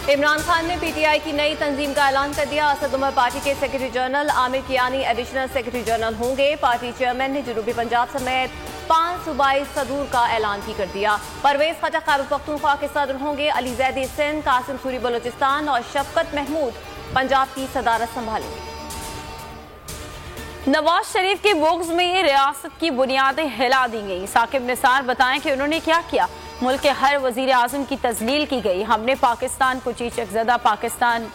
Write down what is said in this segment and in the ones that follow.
इमरान खान ने पीटीआई की नई तंजीम का ऐलान कर दिया। असद उमर पार्टी के secretary general, Aamir Kiyani additional secretary general होंगे। पार्टी चेयरमैन ने जनूबी पंजाब समेत 5 सूबाई सदूर का ऐलान भी कर दिया। परवेज खटक खैबर पख्तूनख्वा के सदर होंगे। अली जैदी सिंध, कासिम सूरी बलोचिस्तान और शफकत महमूद पंजाब की सदारत संभालेंगे। नवाज शरीफ के बुग्ज में रियासत की बुनियादें हिला दी गई। साकिब निसार बताएं कि उन्होंने क्या किया। मुल्क के हर वजीर आजम की तजलील की गई। हमने पाकिस्तान को चीचकज़दा पाकिस्तान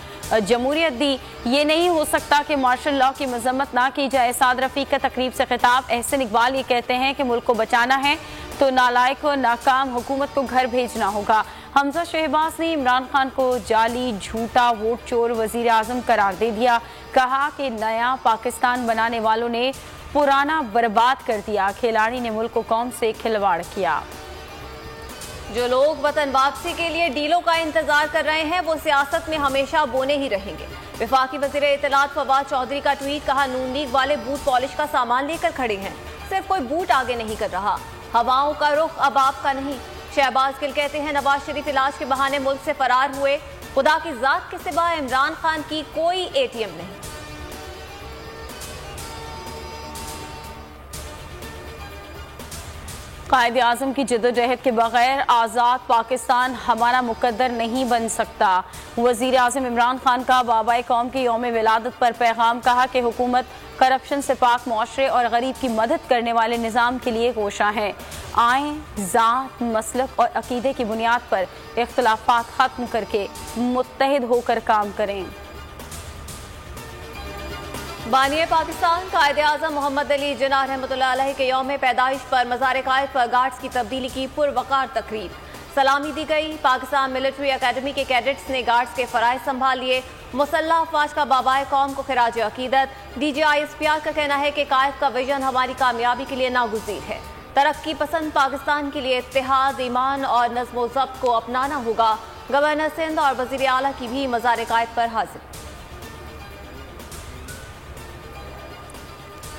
जमहूरियत दी। ये नहीं हो सकता कि मार्शल लॉ की मजम्मत ना की जाए। साद रफीक का तकरीब से खिताब। एहसन इकबाल ये कहते हैं कि मुल्क को बचाना है तो नालायक और नाकाम हुकूमत को घर भेजना होगा। हमजा शहबाज ने इमरान खान को जाली, झूठा, वोट चोर वजीर आजम करार दे दिया। कहा कि नया पाकिस्तान बनाने वालों ने पुराना बर्बाद कर दिया। खिलाड़ी ने मुल्क को कौम से खिलवाड़ किया। जो लोग वतन वापसी के लिए डीलों का इंतजार कर रहे हैं वो सियासत में हमेशा बोने ही रहेंगे। वफाकी वज़ीर इत्तलात फवाद चौधरी का ट्वीट। कहा, नून लीग वाले बूट पॉलिश का सामान लेकर खड़े हैं, सिर्फ कोई बूट आगे नहीं कर रहा। हवाओं का रुख अब आपका नहीं। शहबाज गिल कहते हैं, नवाज शरीफ इलाज के बहाने मुल्क से फरार हुए। खुदा की जात के सिवा इमरान खान की कोई एटीएम नहीं। कायद आज़म की जद्दोजहद के बगैर आज़ाद पाकिस्तान हमारा मुकद्दर नहीं बन सकता। वज़ीर आज़म इमरान खान का बाबाए कौम की यौम विलादत पर पैगाम। कहा कि हुकूमत करप्शन से पाक मुआशरे और गरीब की मदद करने वाले निज़ाम के लिए कोशा है। आए ज़ात, मसलक और अकीदे की बुनियाद पर इख्तिलाफात ख़त्म करके मुत्तहिद होकर काम करें। बानिए पाकिस्तान कायदे आज़म मोहम्मद अली जिन्नाह रहमतुल्लाह अलैह के यौम पैदाइश पर मज़ार कायद पर गार्ड्स की तब्दीली की पुरवकार तकरीब। सलामी दी गई। पाकिस्तान मिलिट्री अकेडमी के कैडेट्स ने गार्ड्स के फ़राइज़ संभाल लिए। मुसल्लह अफवाज का बाबाए कौम को खिराज अकीदत। DGI-SPR का कहना है कि कायद का विजन हमारी कामयाबी के लिए नागुज़ीर है। तरक्की पसंद पाकिस्तान के लिए इत्तेहाद, ईमान और नज़्म व ज़ब्त को अपनाना होगा। गवर्नर सिंध और वज़ीर आला की भी मज़ार कायद पर हाजिर।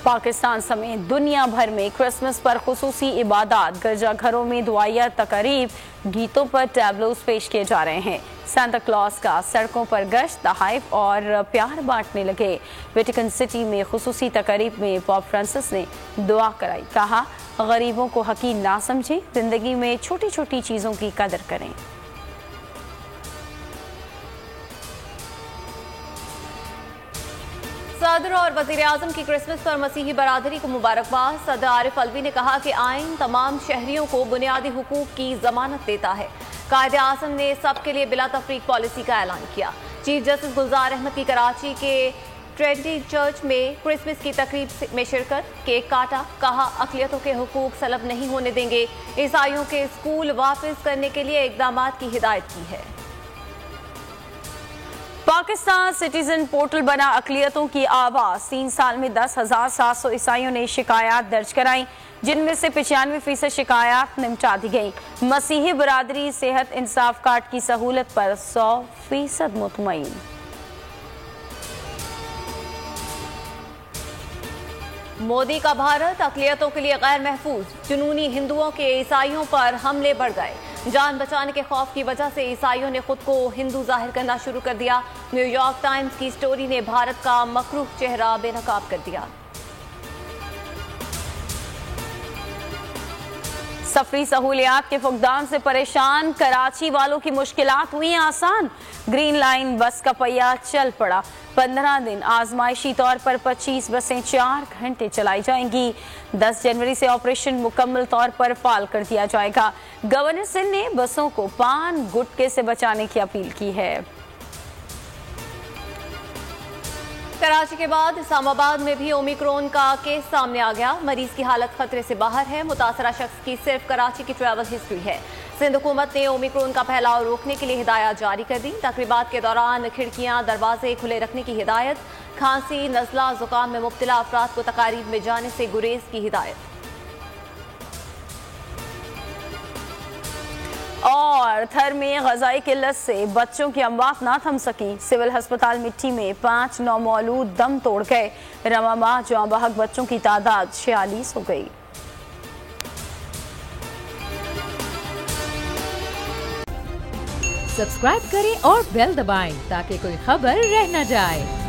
पाकिस्तान समेत दुनिया भर में क्रिसमस पर खुसूसी इबादत, गिरजाघरों में दुआया तकरीब, गीतों पर टैबलोज पेश किए जा रहे हैं। सांता क्लॉज का सड़कों पर गश्त, तहाइफ और प्यार बांटने लगे। वेटिकन सिटी में खुसूसी तकरीब में पोप फ्रांसिस ने दुआ कराई। कहा, गरीबों को हकीर ना समझें, जिंदगी में छोटी छोटी चीज़ों की कदर करें। सदर और वज़ीर आज़म की क्रिसमस पर मसीही बरादरी को मुबारकबाद। सदर आरिफ अलवी ने कहा कि आइन तमाम शहरियों को बुनियादी हुकूक की जमानत देता है। कायदे आज़म ने सबके लिए बिला तफरीक पॉलिसी का ऐलान किया। चीफ जस्टिस गुलजार अहमद की कराची के ट्रिनिटी चर्च में क्रिसमस की तकरीब में शिरकत। केक काटा। कहा, अक़लियतों के हुकूक सलब नहीं होने देंगे। ईसाइयों के स्कूल वापस करने के लिए इक़दाम की हिदायत की है। पाकिस्तान सिटीजन पोर्टल बना अक़लियतों की आवाज़। 3 साल में 10,700 ईसाइयों ने शिकायत दर्ज कराई, जिनमें से 95% शिकायत निपटा दी गई। मसीही बरादरी सेहत इंसाफ कार्ड की सहूलत पर 100% मुतमईन। मोदी का भारत अक़लियतों के लिए गैर महफूज। जुनूनी हिंदुओं के ईसाइयों पर हमले बढ़ गए। जान बचाने के खौफ की वजह से ईसाइयों ने खुद को हिंदू जाहिर करना शुरू कर दिया। न्यूयॉर्क टाइम्स की स्टोरी ने भारत का मकरूह चेहरा बेनकाब कर दिया। सफरी सहूलियात के फुकदान से परेशान कराची वालों की मुश्किलात हुई आसान। ग्रीन लाइन बस का पहिया चल पड़ा। 15 दिन आजमाइशी तौर पर 25 बसें 4 घंटे चलाई जाएंगी। 10 जनवरी से ऑपरेशन मुकम्मल तौर पर फाल कर दिया जाएगा। गवर्नर सिंध ने बसों को पान गुटके से बचाने की अपील की है। कराची के बाद इस्लामाबाद में भी ओमिक्रॉन का केस सामने आ गया। मरीज की हालत खतरे से बाहर है। मुतासरा शख्स की सिर्फ कराची की ट्रैवल हिस्ट्री है। सिंध हुकूमत ने ओमिक्रॉन का फैलाव रोकने के लिए हिदायत जारी कर दी। तकरीबात के दौरान खिड़कियां दरवाजे खुले रखने की हिदायत। खांसी, नज़ला, जुकाम में मुब्तला अफराद को तकारीब में जाने से गुरेज की हिदायत। और थर में ग़ज़ाई किल्लत से बच्चों की अमवात ना थम सकी। सिविल अस्पताल मिट्टी में 5 नौमौलूद दम तोड़ गए। रवा माह जवां बहक बच्चों की तादाद 46 हो गई। सब्सक्राइब करें और बेल दबाएं ताकि कोई खबर रह न जाए।